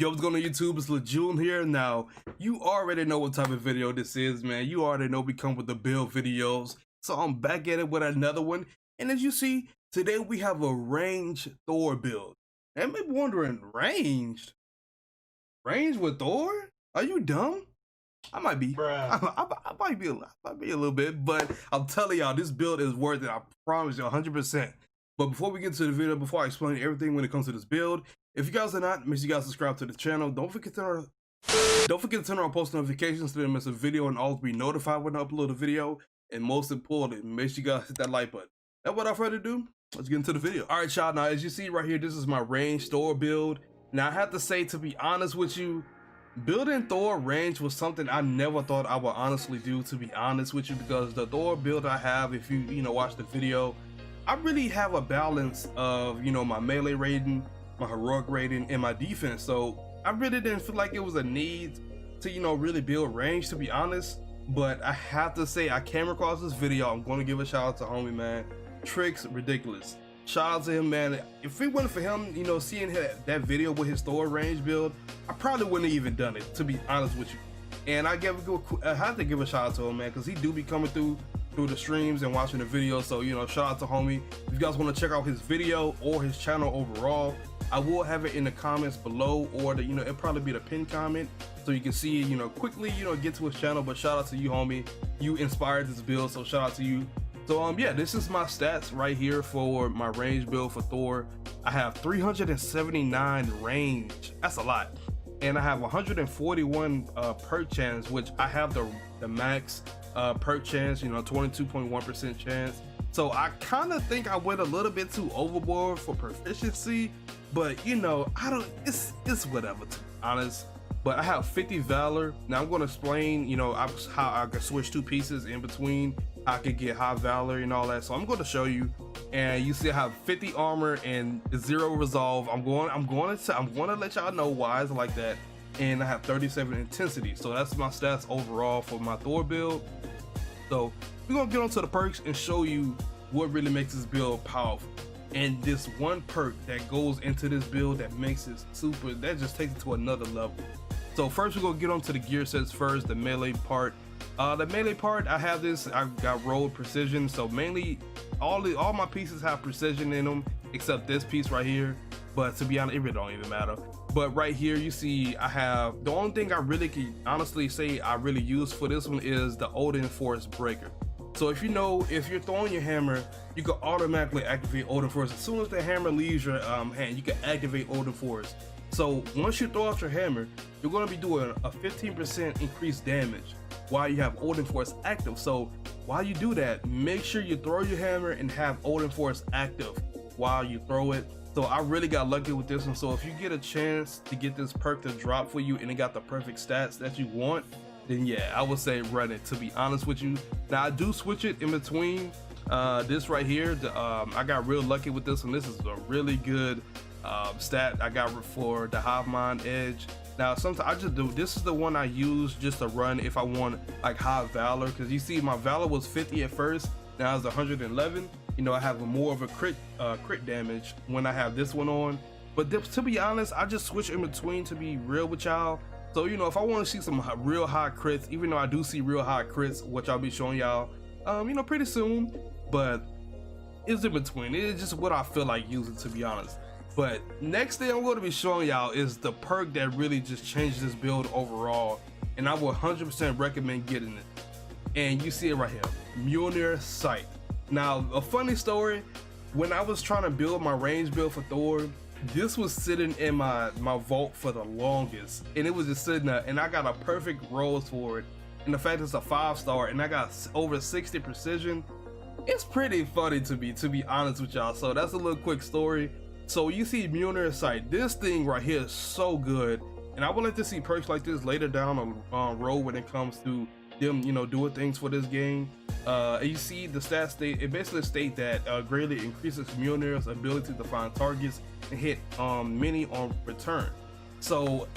Yo, what's going on YouTube? It's Lejeune here. Now, you already know what type of video this is, man. You already know we come with the build videos. So I'm back at it with another one. And as you see, today we have a ranged Thor build. And you may be wondering, ranged? Ranged with Thor? Are you dumb? I might be. I might be a little bit, but I'm telling y'all, this build is worth it. I promise you 100%. But before we get to the video, before I explain everything when it comes to this build, if you guys are not, make sure you guys subscribe to the channel. Don't forget to turn on post notifications so you don't miss a video and always be notified when I upload a video. And most important, make sure you guys hit that like button. And without further ado, let's get into the video. All right, y'all. Now, as you see right here, this is my ranged Thor build. Now, I have to say, to be honest with you, building Thor range was something I never thought I would honestly do, to be honest with you, because the Thor build I have, if you watch the video, I really have a balance of my melee rating, my heroic rating, and my defense. So I really didn't feel like it was a need to really build range, to be honest. But I have to say, I came across this video. I'm going to give a shout out to homie, man. Tricks Ridiculous. Shout out to him, man. If it wasn't for him, seeing that video with his Thor range build, I probably wouldn't have even done it, to be honest with you. And I have to give a shout out to him, man, because he do be coming through the streams and watching the videos. So shout out to homie. If you guys want to check out his video or his channel overall, I will have it in the comments below, or it'll probably be the pinned comment, so you can see quickly get to his channel. But shout out to you, homie. You inspired this build, so shout out to you. So yeah, this is my stats right here for my range build for Thor. I have 379 range. That's a lot. And I have 141 perk chance, which I have the max perk chance, 22.1% chance. So I kind of think I went a little bit too overboard for proficiency, but I don't, it's whatever, to be honest. But I have 50 valor. Now I'm going to explain how I can switch two pieces in between. I could get high valor and all that. So I'm going to show you. And you see I have 50 armor and 0 resolve. I'm going to let y'all know why it's like that. And I have 37 intensity. So that's my stats overall for my Thor build. So we're gonna get onto the perks and show you what really makes this build powerful. And this one perk that goes into this build that makes it super, that just takes it to another level. So first we're gonna get onto the gear sets first, the melee part. The melee part, I got rolled precision. So mainly all my pieces have precision in them, except this piece right here. But to be honest, it really don't even matter. But right here, you see I have, the only thing I really can honestly say I really use for this one is the Odin Force Breaker. So if you're throwing your hammer, you can automatically activate Odin Force. As soon as the hammer leaves your hand, you can activate Odin Force. So once you throw out your hammer, you're going to be doing a 15% increased damage while you have Odin Force active. So while you do that, make sure you throw your hammer and have Odin Force active while you throw it. So I really got lucky with this one. So if you get a chance to get this perk to drop for you and it got the perfect stats that you want, then yeah, I would say run it, to be honest with you. Now I do switch it in between this right here. I got real lucky with this one. This is a really good stat I got for the Hive Mind Edge. Now sometimes this is the one I use just to run if I want like high valor, because you see my valor was 50 at first, now it's 111. I have more of a crit damage when I have this one on. But to be honest, I just switch in between, to be real with y'all. So if I want to see some real high crits, even though I do see real high crits, which I'll be showing y'all pretty soon, but it's in between. It's just what I feel like using, to be honest. But next thing I'm going to be showing y'all is the perk that really just changed this build overall, and I would 100% recommend getting it. And you see it right here, Mjolnir Sight. Now, a funny story, when I was trying to build my range build for Thor, this was sitting in my vault for the longest, and it was just sitting there, and I got a perfect rolls for it. And the fact it's a 5-star and I got over 60 precision, it's pretty funny to me, to be honest with y'all. So that's a little quick story. So you see Mjolnir Sight, this thing right here is so good, and I would like to see perks like this later down the road when it comes to them doing things for this game. You see the stats basically state that greatly increases Mjolnir's ability to find targets and hit many on return. So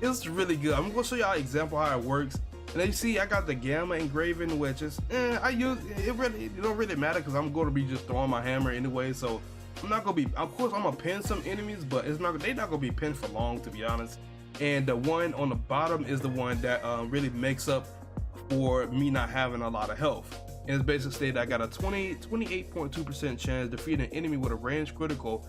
it's really good. I'm gonna show y'all an example how it works. And then you see I got the gamma engraving, which is I use it. Really, it don't really matter because I'm going to be just throwing my hammer anyway. So I'm not gonna be, of course I'm gonna pin some enemies, but they're not gonna be pinned for long, to be honest. And the one on the bottom is the one that really makes up for me not having a lot of health. And it's basically stated I got a 28.2% chance defeating an enemy with a ranged critical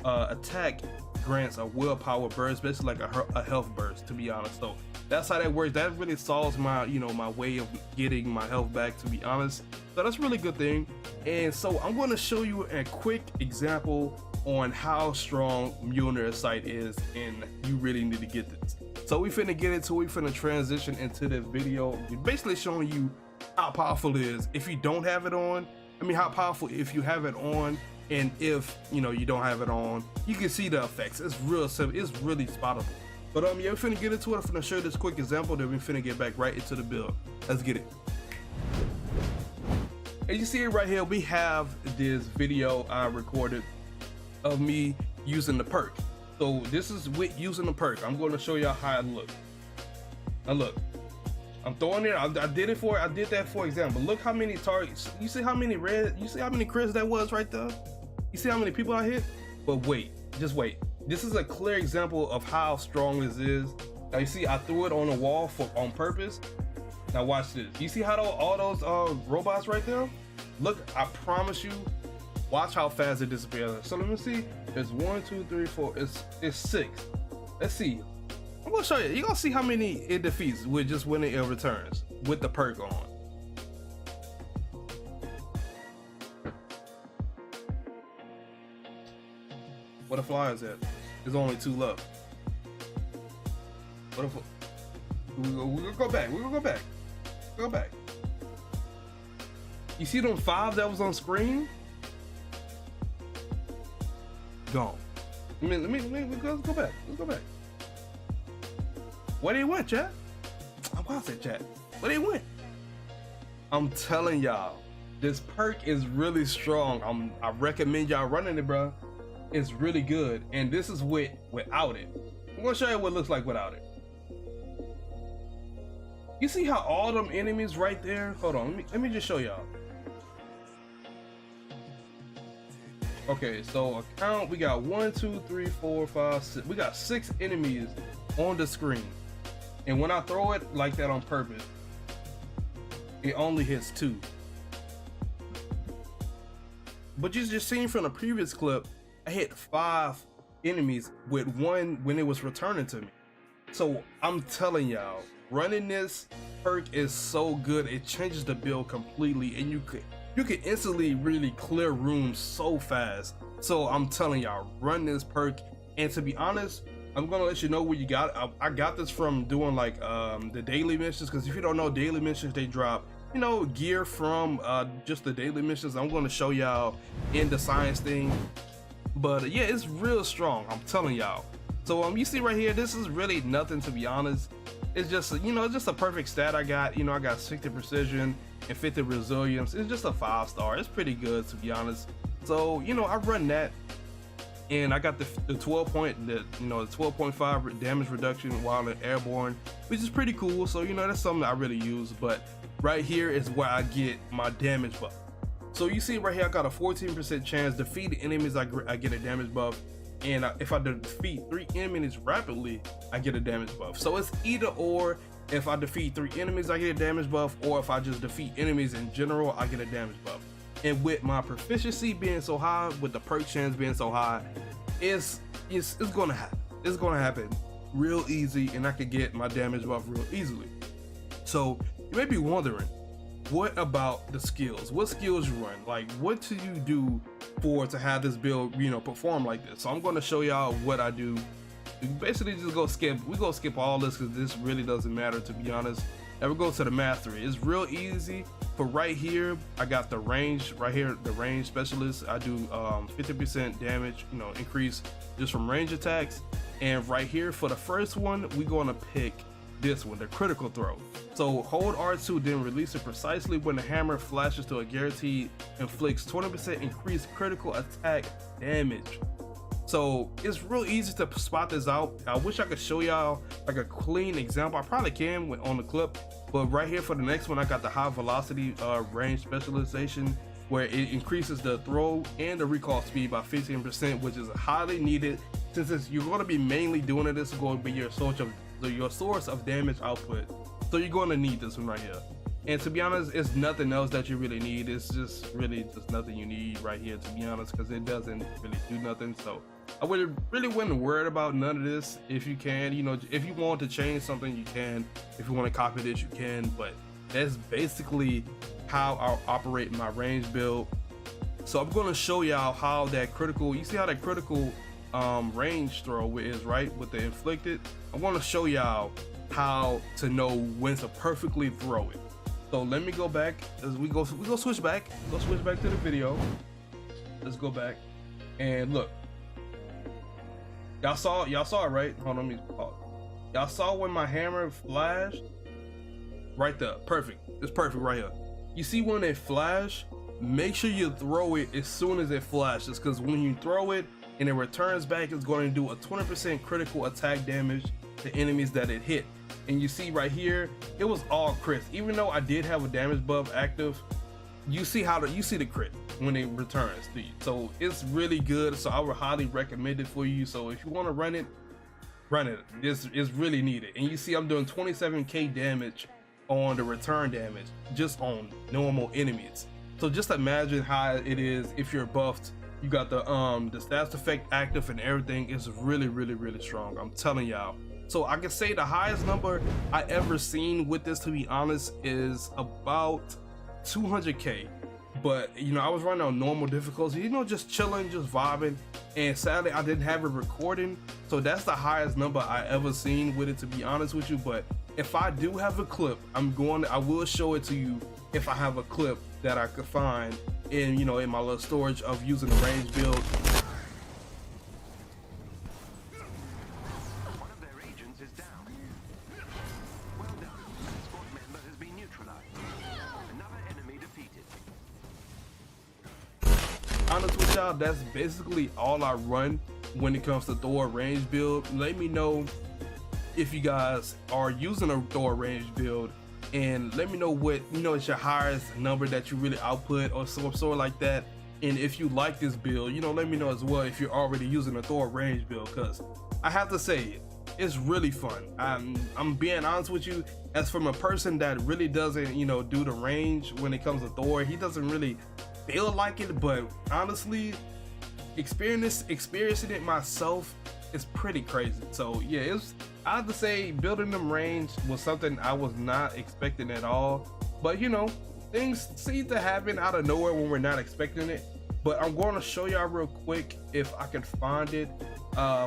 attack grants a willpower burst, basically like a health burst, to be honest. So that's how that works. That really solves my, you know, my way of getting my health back, to be honest. So that's a really good thing. And so I'm going to show you a quick example on how strong Mjolnir's sight is, and you really need to get this. So we finna get into it. We finna transition into this video. We're basically showing you how powerful it is if you don't have it on. I mean, how powerful if you have it on, and if, you know, you don't have it on, you can see the effects. It's real simple. It's really spottable. But yeah, we're finna get into it. I'm finna show you this quick example, then we finna get back right into the build. Let's get it. As you see it right here, we have this video I recorded of me using the perk. So this is with using the perk. I'm going to show y'all how it looks. Now look, I'm throwing it. I did that for example. Look how many targets. You see how many you see how many crits that was right there? You see how many people I hit? But wait, just wait. This is a clear example of how strong this is. Now you see I threw it on the wall on purpose. Now watch this. You see how all those robots right there? Look, I promise you, watch how fast it disappears. So let me see. There's 1, 2, 3, 4. It's 6. Let's see. I'm gonna show you. You're gonna see how many it defeats with just when it returns with the perk on. What a fly is that? There's only 2 left. What if we're gonna go back? We're gonna go back. Go back. You see them 5 that was on screen? Gone. Let's go back. Let's go back. Where they went, chat? I was it, chat. Where they went? I'm telling y'all, this perk is really strong. I recommend y'all running it, bro. It's really good, and this is without it. I'm gonna show you what it looks like without it. You see how all them enemies right there? Hold on, let me just show y'all. Okay, so account, we got 1, 2, 3, 4, 5, 6. We got 6 enemies on the screen, and when I throw it like that on purpose, it only hits 2. But you just seen from the previous clip, I hit 5 enemies with 1 when it was returning to me. So I'm telling y'all, running this perk is so good. It changes the build completely, and you can instantly really clear rooms so fast. So I'm telling y'all, run this perk. And to be honest, I'm gonna let you know where you got it. I got this from doing like the daily missions, because if you don't know, daily missions, they drop, you know, gear from just the daily missions. I'm gonna show y'all in the science thing. But yeah, it's real strong, I'm telling y'all. So you see right here, this is really nothing, to be honest. It's just, you know, it's just a perfect stat I got. You know, I got 60 precision and 50 resilience. It's just a 5-star. It's pretty good, to be honest. So, you know, I run that, and I got the 12.5 damage reduction while airborne, which is pretty cool. So, you know, that's something I really use. But right here is where I get my damage buff. So you see right here, I got a 14% chance defeat enemies. I get a damage buff, and if I defeat 3 enemies rapidly, I get a damage buff. So it's either or. If I defeat 3 enemies, I get a damage buff, or if I just defeat enemies in general, I get a damage buff. And with my proficiency being so high, with the perk chance being so high, it's gonna happen. It's gonna happen real easy, and I could get my damage buff real easily. So you may be wondering, what about the skills? What skills you run? Like, what do you do to have this build, you know, perform like this? So I'm going to show y'all what I do. We basically just go skip. We go skip all this because this really doesn't matter, to be honest. And we go to the mastery. It's real easy. For right here, I got the range right here, the range specialist. I do 50% damage, you know, increase just from range attacks. And right here for the first one, we're going to pick this one, the critical throw. So hold R2, then release it precisely when the hammer flashes to a guaranteed inflicts 20% increased critical attack damage. So it's real easy to spot this out. I wish I could show y'all like a clean example. I probably can on the clip, but right here for the next one, I got the high velocity range specialization, where it increases the throw and the recoil speed by 15%, which is highly needed since you're going to be mainly doing it. This is going to be your source of damage output, so you're going to need this one right here. And to be honest, it's nothing else that you really need. It's just really just nothing you need right here, to be honest, because it doesn't really do nothing. So I really wouldn't worry about none of this. If you can, you know, if you want to change something, you can. If you want to copy this, you can. But that's basically how I'll operate my range build. So I'm going to show y'all how that critical, you see how that critical range throw is, right, with the inflicted. I want to show y'all how to know when to perfectly throw it. So let me go back as we go switch back to the video. Let's go back and look. Y'all saw it, right? Hold on, let me pause. Y'all saw when my hammer flashed right there. Perfect. It's perfect right here. You see when it flash, make sure you throw it as soon as it flashes, because when you throw it and it returns back, it's going to do a 20% critical attack damage to enemies that it hit. And you see right here, it was all crit. Even though I did have a damage buff active, you see the crit when it returns to you. So it's really good. So I would highly recommend it for you. So if you want to run it. It's really needed. And you see I'm doing 27k damage on the return damage just on normal enemies. So just imagine how it is if you're buffed. You got the stats effect active and everything. Is really strong. I'm telling y'all. So I can say the highest number I ever seen with this, to be honest, is about 200k. But you know, I was running on normal difficulty, you know, just chilling, just vibing, and sadly I didn't have it recording, so that's the highest number I ever seen with it, to be honest with you. But if I do have a clip, I will show it to you if I have a clip that I could find in, you know, in my little storage of using the range build. Honest with y'all, that's basically all I run when it comes to Thor range build. Let me know if you guys are using a Thor range build, and let me know what, you know, it's your highest number that you really output or some sort like that. And if you like this build, you know, let me know as well if you're already using a Thor range build, because I have to say it's really fun. I'm being honest with you, as from a person that really doesn't, you know, do the range when it comes to Thor, he doesn't really feel like it, but honestly, experiencing it myself is pretty crazy. So yeah, I have to say building them range was something I was not expecting at all. But you know, things seem to happen out of nowhere when we're not expecting it. But I'm going to show y'all real quick if I can find it,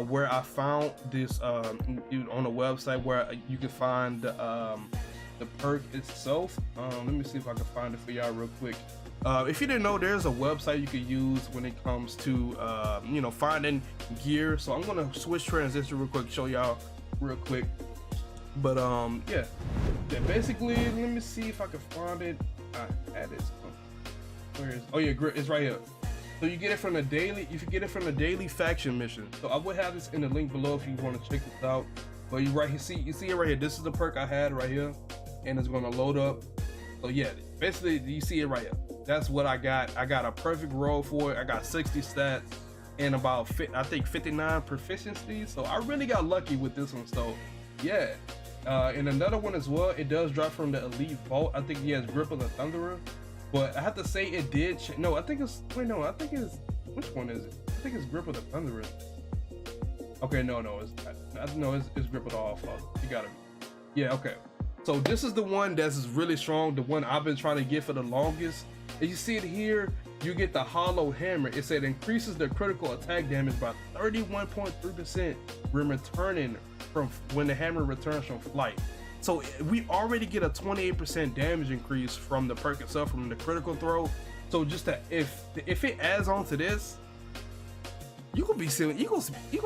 where I found this on the website where you can find the perk itself. Let me see if I can find it for y'all real quick. If you didn't know, there's a website you could use when it comes to you know, finding gear. So I'm gonna switch transition real quick, show y'all real quick. But yeah, basically, let me see if I can find it. I had it. Where is? Oh yeah, it's right here. So you get it from the daily. If you get it from the daily faction mission. So I would have this in the link below if you want to check this out. But you see it right here. This is the perk I had right here, and it's gonna load up. So yeah, basically you see it right here. That's what I got. I got a perfect roll for it. I got 60 stats and about I think 59 proficiency. So I really got lucky with this one. So yeah, and another one as well. It does drop from the elite vault. I think he has Grip of the Thunderer. But I have to say it did. No, I think it's which one is it? I think it's Grip of the Thunderer. Okay, no, it's Grip of the All-Father. You got it. Yeah, okay. So this is the one that's really strong. The one I've been trying to get for the longest. As you see it here, you get the hollow hammer. It said increases the critical attack damage by 31.3% when returning when the hammer returns from flight. So we already get a 28% damage increase from the perk itself, from the critical throw. So just that if it adds on to this, you gonna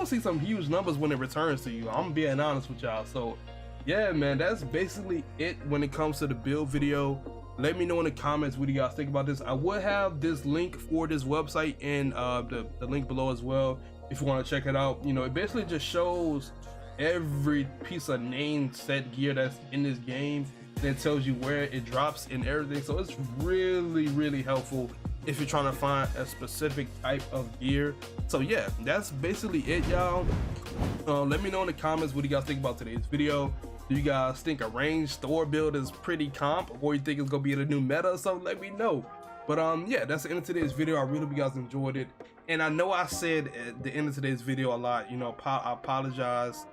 see some huge numbers when it returns to you. I'm being honest with y'all. So yeah, man, that's basically it when it comes to the build video. Let me know in the comments what do you guys think about this. I will have this link for this website in the link below as well if you want to check it out. You know, it basically just shows every piece of name set gear that's in this game, then tells you where it drops and everything. So it's really helpful if you're trying to find a specific type of gear. So yeah, that's basically it, y'all. Let me know in the comments what do you guys think about today's video. Do you guys think a ranged Thor build is pretty comp, or you think it's gonna be in a new meta or something? Let me know. But yeah, that's the end of today's video. I really hope you guys enjoyed it. And I know I said at the end of today's video a lot, you know, I apologize.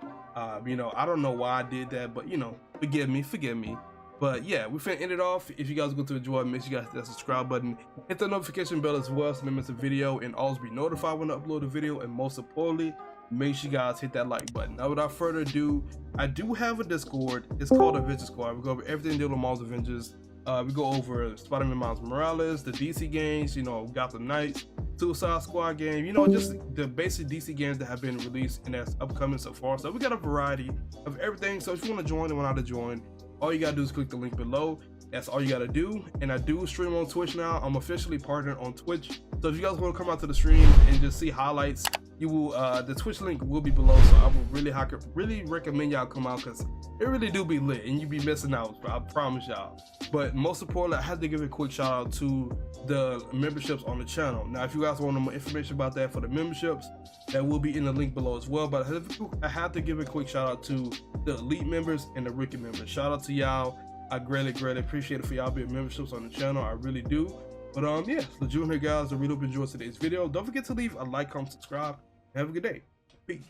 You know, I don't know why I did that, but you know, forgive me. But yeah, we're finna end it off. If you guys are going to enjoy it, make sure you guys hit that subscribe button, hit the notification bell as well so you don't miss a video, and always be notified when I upload a video. And most importantly, make sure you guys hit that like button. Now, without further ado, I do have a Discord. It's called Avengers Squad. We go over everything dealing with Marvel's Avengers. We go over Spider-Man Miles Morales, the DC games, you know, Gotham Knights, Suicide Squad game, you know, just the basic DC games that have been released and that's upcoming so far. So we got a variety of everything. So if you want to join and want how to join, all you gotta do is click the link below. That's all you gotta do. And I do stream on Twitch now. I'm officially partnered on Twitch. So if you guys want to come out to the stream and just see highlights, you will the Twitch link will be below. So I would really recommend y'all come out, because it really do be lit and you be missing out, I promise y'all. But most importantly, I had to give a quick shout out to the memberships on the channel. Now if you guys want more information about that for the memberships, that will be in the link below as well. But I have to give a quick shout out to the elite members and the rookie members. Shout out to y'all. I greatly appreciate it for y'all being memberships on the channel. I really do. But yeah, it's the Junior guys. I really hope you enjoyed today's video. Don't forget to leave a like, comment, subscribe. Have a good day. Peace.